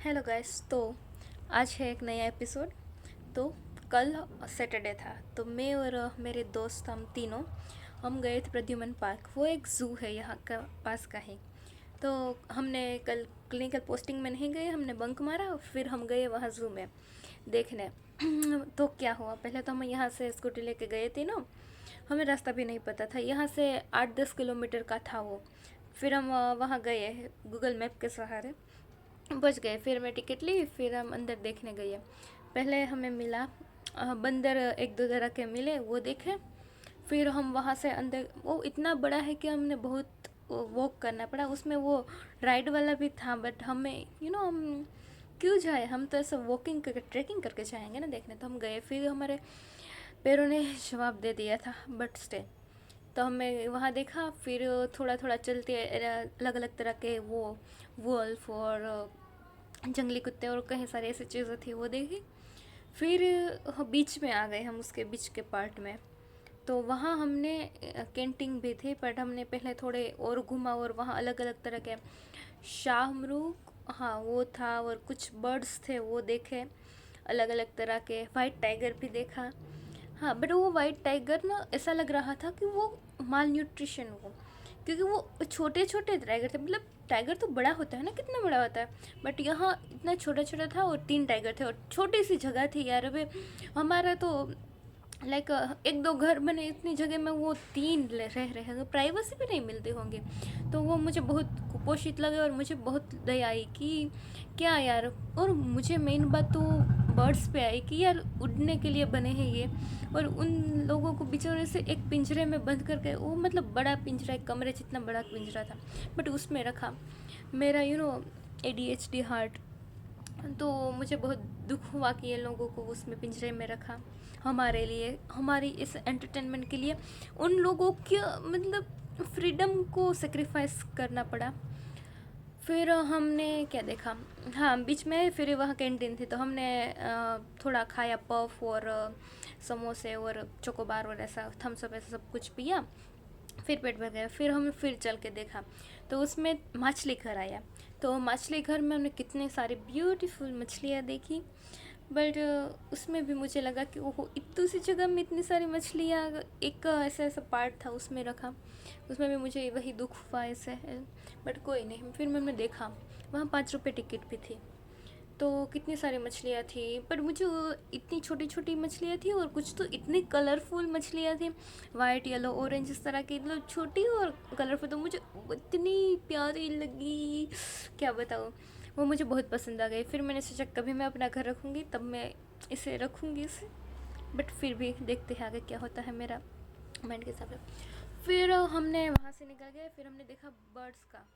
Hello guys. तो आज है एक नया एपिसोड। तो कल सैटरडे था, तो मैं और मेरे दोस्त हम तीनों हम गए थे प्रद्युमन पार्क। वो एक ज़ू है यहाँ का, पास का ही। तो हमने कल क्लिनिकल पोस्टिंग में नहीं गए, हमने बंक मारा, फिर हम गए वहाँ ज़ू में देखने। तो क्या हुआ, पहले तो हम यहाँ से स्कूटी लेके गए तीनों। हमें रास्ता भी नहीं पता था, यहाँ से 8-10 किलोमीटर का था वो। फिर हम वहाँ गए गूगल मैप के सहारे, बच गए। फिर मैं टिकट ली, फिर हम अंदर देखने गए। पहले हमें मिला बंदर, एक दो तरह के मिले, वो देखे। फिर हम वहाँ से अंदर, वो इतना बड़ा है कि हमने बहुत वॉक करना पड़ा उसमें। वो राइड वाला भी था, बट हमें हम क्यों जाए, हम तो ऐसा वॉकिंग करके ट्रैकिंग करके जाएंगे ना देखने। तो हम गए, फिर हमारे पैरों ने जवाब दे दिया था, बट स्टे। तो हमें वहाँ देखा, फिर थोड़ा थोड़ा चलते अलग अलग तरह के वो वुल्फ और जंगली कुत्ते और कई सारी ऐसी चीज़ें थी, वो देखी। फिर बीच में आ गए हम, उसके बीच के पार्ट में। तो वहाँ हमने कैंटिंग भी थी, बट हमने पहले थोड़े और घूमा, और वहाँ अलग अलग तरह के शाहमृग, हाँ वो था, और कुछ बर्ड्स थे वो देखे, अलग अलग तरह के। वाइट टाइगर भी देखा। हाँ, बट वो वाइट टाइगर ना, ऐसा लग रहा था कि वो माल न्यूट्रिशन हो, क्योंकि वो छोटे छोटे टाइगर थे। मतलब टाइगर तो बड़ा होता है ना, कितना बड़ा होता है, बट यहाँ इतना छोटा छोटा था, और 3 टाइगर थे, और छोटी सी जगह थी यार। अभी हमारा तो लाइक एक दो घर बने इतनी जगह में, वो 3 रह रहे हैं, प्राइवेसी भी नहीं मिलती होंगी। तो वो मुझे बहुत कुपोषित लगे, और मुझे बहुत दया आई कि क्या यार। और मुझे मेन बात तो बर्ड्स पे आई कि यार उड़ने के लिए बने हैं ये, और उन लोगों को बेचारे से एक पिंजरे में बंद करके, वो मतलब बड़ा पिंजरा, एक कमरे जितना बड़ा पिंजरा था, बट उसमें रखा। मेरा ADHD हार्ट, तो मुझे बहुत दुख हुआ कि ये लोगों को उसमें पिंजरे में रखा हमारे लिए, हमारी इस एंटरटेनमेंट के लिए। उन लोगों के मतलब फ्रीडम को सेक्रीफाइस करना पड़ा। फिर हमने क्या देखा, हाँ बीच में फिर वहाँ कैंटीन थी, तो हमने थोड़ा खाया, पफ और समोसे और चोकोबार और ऐसा थम्सअप ऐसा सब कुछ पिया। फिर पेट भर गया, फिर हमने फिर चल के देखा, तो उसमें मछली घर आया। तो मछली घर में हमने कितने सारी ब्यूटीफुल मछलियाँ देखी, बट उसमें भी मुझे लगा कि ओहो, इतनी सी जगह में इतनी सारी मछलियाँ, एक ऐसा ऐसा पार्ट था उसमें रखा, उसमें भी मुझे वही दुख हुआ ऐसे है। बट कोई नहीं, फिर मैंने देखा, वहाँ 5 रुपये टिकट भी थी। तो कितनी सारी मछलियाँ थी, पर मुझे इतनी छोटी छोटी मछलियाँ थी, और कुछ तो इतनी कलरफुल मछलियाँ थी, वाइट येलो ऑरेंज इस तरह की, मतलब छोटी और कलरफुल। तो मुझे इतनी प्यारी लगी, क्या बताऊँ, वो मुझे बहुत पसंद आ गई। फिर मैंने सोचा कभी मैं अपना घर रखूँगी तब मैं इसे रखूँगी इसे, बट फिर भी देखते हैं आगे क्या होता है मेरा माइंड के हिसाब से। फिर हमने वहाँ से निकल गए, फिर हमने देखा बर्ड्स का।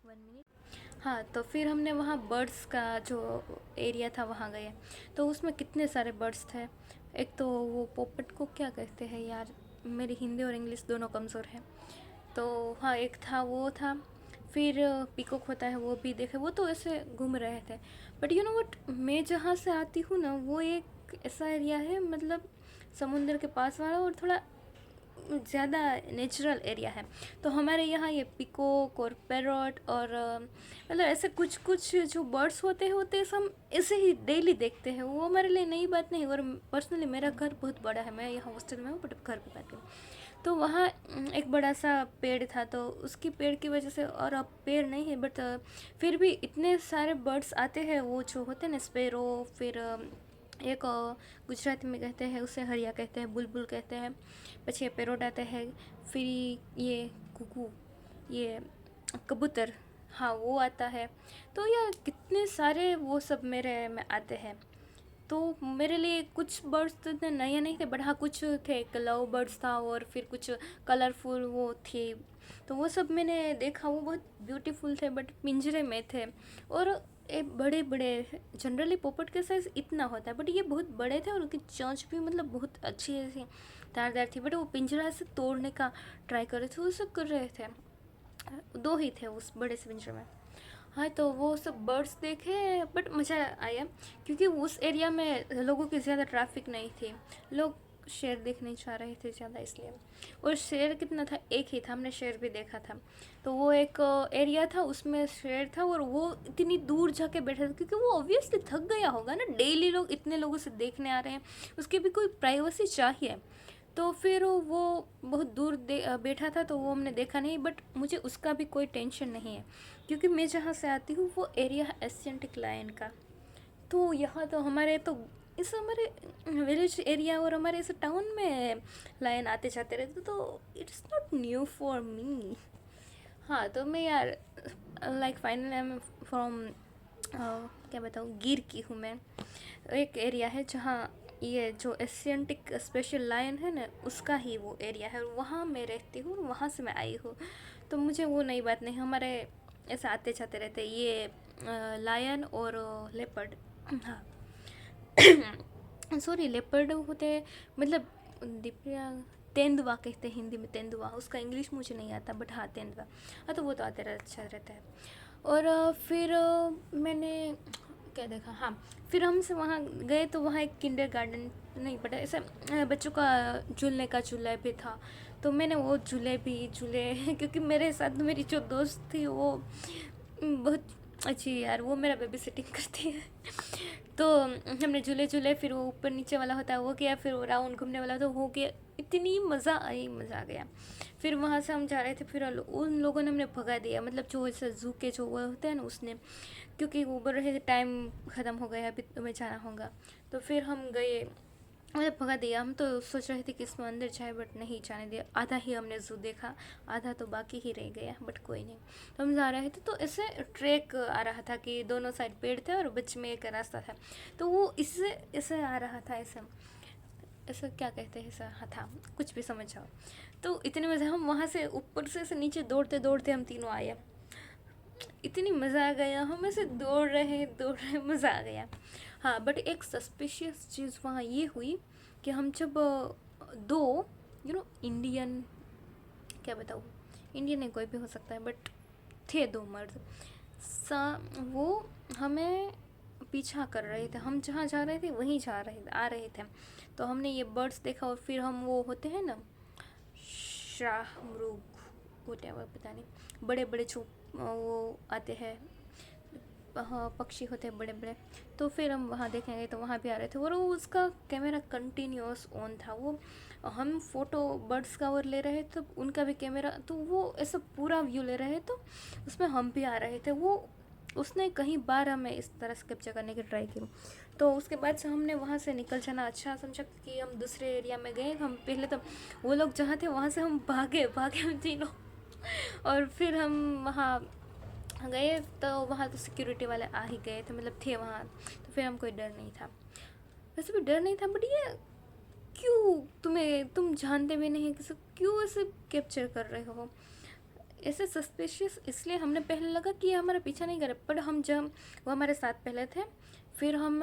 1 मिनट। हाँ, तो फिर हमने वहाँ बर्ड्स का जो एरिया था वहाँ गए, तो उसमें कितने सारे बर्ड्स थे। एक तो वो पोपट को क्या कहते हैं यार, मेरी हिंदी और इंग्लिश दोनों कमज़ोर है। तो हाँ, एक था वो था। फिर पीकॉक होता है, वो भी देखे, वो तो ऐसे घूम रहे थे। बट यू नो वट, मैं जहाँ से आती हूँ ना, वो एक ऐसा एरिया है, मतलब समुंदर के पास वाला, और थोड़ा ज़्यादा नेचुरल एरिया है। तो हमारे यहाँ ये पिकॉक और पैरट और मतलब ऐसे कुछ कुछ जो बर्ड्स होते हैं हम ऐसे ही डेली देखते हैं, वो हमारे लिए नई बात नहीं। और पर्सनली मेरा घर बहुत बड़ा है, मैं यहाँ हॉस्टल में हूँ, बट घर पे बात करूँ तो वहाँ एक बड़ा सा पेड़ था, तो उसकी पेड़ की वजह से, और अब पेड़ नहीं है, बट फिर भी इतने सारे बर्ड्स आते हैं, वो जो होते हैं ना स्पैरो, फिर एक गुजराती में कहते हैं उसे हरिया कहते हैं, बुलबुल कहते हैं, પછી ये पैरोट आते हैं, फिर ये कुकू, ये कबूतर, हाँ वो आता है। तो यार कितने सारे वो सब मेरे में आते हैं। तो मेरे लिए कुछ बर्ड्स तो इतने नए नहीं थे, बट हाँ कुछ थे, एक लव बर्ड्स था, और फिर कुछ कलरफुल वो थे। तो वो सब मैंने देखा, वो बहुत ब्यूटीफुल थे, बट पिंजरे में थे। और ये बड़े बड़े, जनरली पोपट का साइज़ इतना होता है, बट ये बहुत बड़े थे, और उनकी चोंच भी मतलब बहुत अच्छी ऐसी धारदार थी, बट वो पिंजरा से तोड़ने का ट्राई कर रहे थे, वो सब कर रहे थे। 2 ही थे उस बड़े से पिंजरे में। हाँ, तो वो सब बर्ड्स देखे, बट मज़ा आया, क्योंकि उस एरिया में लोगों की ज़्यादा ट्रैफिक नहीं थी। लोग शेर देखने जा रहे थे ज़्यादा इसलिए। और शेर कितना था, एक ही था, हमने शेर भी देखा था। तो वो एक एरिया था, उसमें शेर था और वो इतनी दूर जाके बैठा था क्योंकि वो ऑब्वियसली थक गया होगा ना, डेली लोग इतने लोगों से देखने आ रहे हैं, उसकी भी कोई प्राइवेसी चाहिए। तो फिर वो बहुत दूर बैठा था, तो वो हमने देखा नहीं। बट मुझे उसका भी कोई टेंशन नहीं है क्योंकि मैं जहाँ से आती हूँ वो एरिया है एशियंटिक लायन का। तो यहाँ तो हमारे तो इस हमारे विलेज एरिया और हमारे इस टाउन में लायन आते जाते रहते, तो it's not new for me. हाँ, तो मैं यार like finally I am from क्या बताऊँ, गिर की हूँ मैं। एक एरिया है जहाँ ये जो एशियंटिक स्पेशल लायन है ना, उसका ही वो एरिया है, और वहाँ मैं रहती हूँ, वहाँ से मैं आई हूँ। तो मुझे वो नई बात नहीं, हमारे ऐसे आते जाते रहते ये लायन और लेपर्ड। हाँ सॉरी, लेपर्ड होते मतलब दिव्या, तेंदुआ कहते हैं हिंदी में, तेंदुआ, उसका इंग्लिश मुझे नहीं आता, बट हाँ तेंदुआ। हाँ, तो वो तो आते रहता, अच्छा रहता है। और फिर मैंने क्या देखा, हाँ, फिर हम से वहाँ गए तो वहाँ एक किंडर गार्डन नहीं पता, ऐसा बच्चों का झूलने का झूला भी था। तो मैंने वो झूले भी झूले क्योंकि मेरे साथ मेरी जो दोस्त थी वो बहुत अच्छी यार, वो मेरा बेबी सिटिंग करती है। तो हमने झूले झूले, फिर वो ऊपर नीचे वाला होता है वो किया, फिर वो राउंड घूमने वाला तो हो गया, इतनी मज़ा आई, मज़ा आ गया। फिर वहाँ से हम जा रहे थे, फिर उन लोगों ने हमने भगा दिया, मतलब जो ऐसा जू के जो वो होते हैं ना उसने, क्योंकि वो बोल रहे थे टाइम ख़त्म हो गया, अभी तुम्हें जाना होगा। तो फिर हम गए, मतलब भगा दिया। हम तो सोच रहे थे कि इसमें अंदर जाए, बट नहीं जाने दिया। आधा ही हमने जू देखा, आधा तो बाकी ही रह गया, बट कोई नहीं। तो हम जा रहे थे तो ऐसे ट्रैक आ रहा था कि दोनों साइड पेड़ थे और बीच में एक रास्ता था, तो वो इससे ऐसे आ रहा था, ऐसा ऐसा क्या कहते हैं, ऐसा, हाँ था, कुछ भी समझ जाओ। तो इतने मज़े, हम वहाँ से ऊपर से ऐसे नीचे दौड़ते दौड़ते हम तीनों आए, इतनी मज़ा आ गया, हम ऐसे दौड़ रहे, मज़ा आ गया। हाँ, बट एक सस्पिशियस चीज़ वहाँ ये हुई कि हम जब दो इंडियन, क्या बताऊँ, इंडियन है कोई भी हो सकता है, बट थे दो मर्द, सा वो हमें पीछा कर रहे थे, हम जहाँ जा रहे थे वहीं आ रहे थे। तो हमने ये बर्ड्स देखा, और फिर हम वो होते हैं ना शाह मृग होते हैं, वो पता नहीं, बड़े बड़े जो वो आते हैं, हाँ, पक्षी होते हैं बड़े बड़े। तो फिर हम वहाँ देखेंगे तो वहाँ भी आ रहे थे, और वो उसका कैमरा कंटिन्यूस ऑन था। वो हम फोटो बर्ड्स का और ले रहे थे, उनका भी कैमरा, तो वो ऐसा पूरा व्यू ले रहे, तो उसमें हम भी आ रहे थे। वो उसने कहीं बार हमें इस तरह से कैप्चर करने की ट्राई की। तो उसके बाद से हमने वहाँ से निकल जाना अच्छा समझा कि हम दूसरे एरिया में गए। हम पहले तो वो लोग जहाँ थे वहाँ से हम भागे भागे हम तीनों, और फिर हम वहाँ गए तो वहाँ तो सिक्योरिटी वाले आ ही गए थे, मतलब थे वहाँ, तो फिर हम कोई डर नहीं था, वैसे भी डर नहीं था। बट ये क्यों, तुम जानते भी नहीं किसी, क्यों ऐसे कैप्चर कर रहे हो, ऐसे सस्पिशियस। इसलिए हमने पहले लगा कि ये हमारा पीछा नहीं करे, पर हम जब वो हमारे साथ पहले थे, फिर हम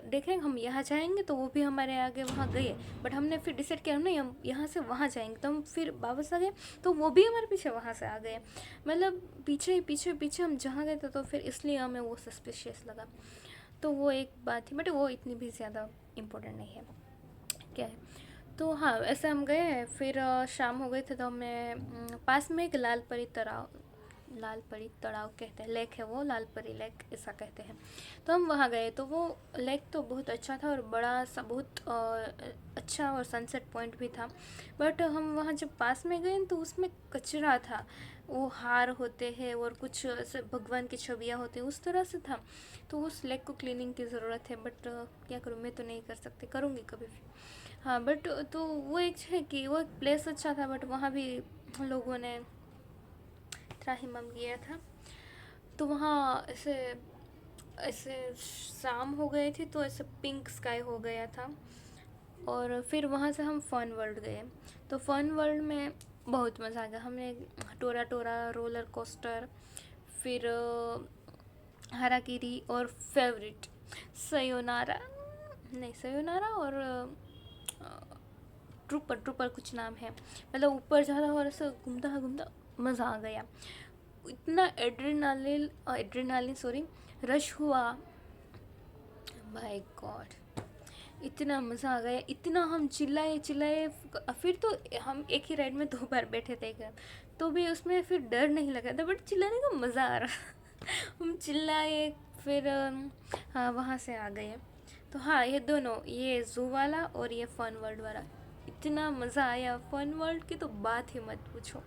देखें हम यहाँ जाएंगे तो वो भी हमारे आगे वहाँ गए, बट हमने फिर डिसाइड किया नहीं हम यहाँ से वहाँ जाएंगे, तो हम फिर वापस आ गए, तो वो भी हमारे पीछे वहाँ से आ गए, मतलब पीछे पीछे पीछे हम जहाँ गए थे, तो फिर इसलिए हमें वो सस्पिशियस लगा। तो वो एक बात थी, बट वो इतनी भी ज़्यादा इम्पोर्टेंट नहीं है, क्या है। तो हाँ, ऐसे हम गए, फिर शाम हो गई थी, तो हमने पास में एक लाल परी तड़ाव कहते हैं, लेक है वो, लाल परी लेक ऐसा कहते हैं। तो हम वहाँ गए, तो वो लेक तो बहुत अच्छा था और बड़ा सा, बहुत अच्छा, और सनसेट पॉइंट भी था। बट हम वहाँ जब पास में गए तो उसमें कचरा था, वो हार होते हैं और कुछ ऐसे भगवान की छवियाँ होती हैं, उस तरह से था। तो उस लेक को क्लीनिंग की ज़रूरत है, बट क्या करूँ, मैं तो नहीं कर सकती, करूँगी कभी भी। हाँ, बट तो वो एक है कि वो एक प्लेस अच्छा था, बट वहाँ भी लोगों ने त्राहिमाम किया था। तो वहाँ ऐसे ऐसे शाम हो गई थी, तो ऐसे पिंक स्काई हो गया था। और फिर वहाँ से हम फन वर्ल्ड गए, तो फन वर्ल्ड में बहुत मज़ा आ गया। हमने टोरा टोरा रोलर कोस्टर, फिर हाराकीरी, और फेवरेट सयोनारा, नहीं सयोनारा, और ट्रूपर ट्रूपर कुछ नाम है, मतलब ऊपर ज़्यादा और ऐसा घूमता घूमता मज़ा आ गया। इतना एड्रेनालिन सॉरी रश हुआ, माय गॉड, इतना मज़ा आ गया, इतना हम चिल्लाए चिल्लाए। फिर तो हम एक ही राइड में 2 बार बैठे थे क्या, तो भी उसमें फिर डर नहीं लगा था, बट चिल्लाने का मज़ा आ रहा। हम चिल्लाए, फिर हाँ वहाँ से आ गए। तो हाँ, ये दोनों, ये ज़ू वाला और ये फन वर्ल्ड वाला, इतना मज़ा आया। फन वर्ल्ड की तो बात ही मत पूछो,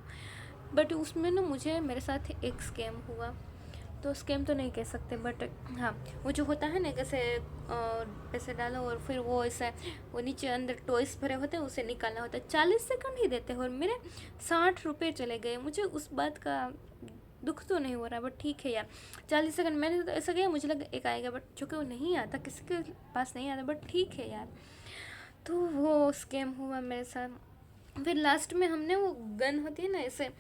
बट उसमें ना मुझे, मेरे साथ एक स्कैम हुआ। तो स्कैम तो नहीं कह सकते, बट हाँ, वो जो होता है ना, कैसे पैसे डालो और फिर वो ऐसा, वो नीचे अंदर टॉयस भरे होते हैं, उसे निकालना होता है। 40 सेकंड ही देते हैं और मेरे 60 रुपये चले गए। मुझे उस बात का दुख तो नहीं हो रहा, बट ठीक है यार, 40 सेकंड मैंने तो ऐसा किया, मुझे लगा एक आएगा, बट चूँकि वो नहीं आता, किसी के पास नहीं आता, बट ठीक है यार। तो वो स्कैम हुआ मेरे साथ। फिर लास्ट में हमने वो गन होती है ना, ऐसे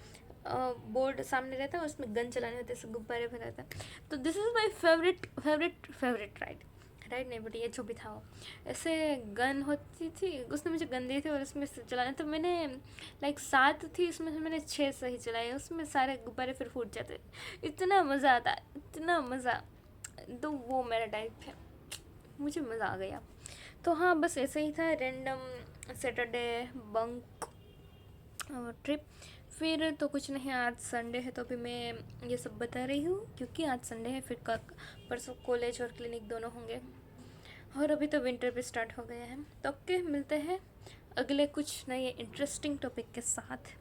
बोर्ड सामने रहता है, उसमें गन चलाने होते हैं, ऐसे गुब्बारे भर रहता है। तो this is my favourite ride नहीं, बट ये जो भी था वो ऐसे गन होती थी, उसने मुझे गन दी थी और उसमें से चलाना, तो मैंने लाइक 7 थी, उसमें से मैंने 6 सही चलाए, उसमें सारे गुब्बारे फिर फूट जाते। इतना मज़ा आता, इतना मज़ा। तो वो मेरा टाइप है, मुझे मज़ा आ गया। तो हाँ, बस ऐसे ही था, रैंडम सैटरडे बंक ट्रिप। फिर तो कुछ नहीं, आज संडे है तो भी मैं ये सब बता रही हूँ, क्योंकि आज संडे है, फिर कल परसों कॉलेज और क्लिनिक दोनों होंगे, और अभी तो विंटर भी स्टार्ट हो गया है। तो ओके, मिलते हैं अगले कुछ नए इंटरेस्टिंग टॉपिक के साथ।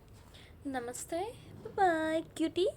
नमस्ते, बाय क्यूटी।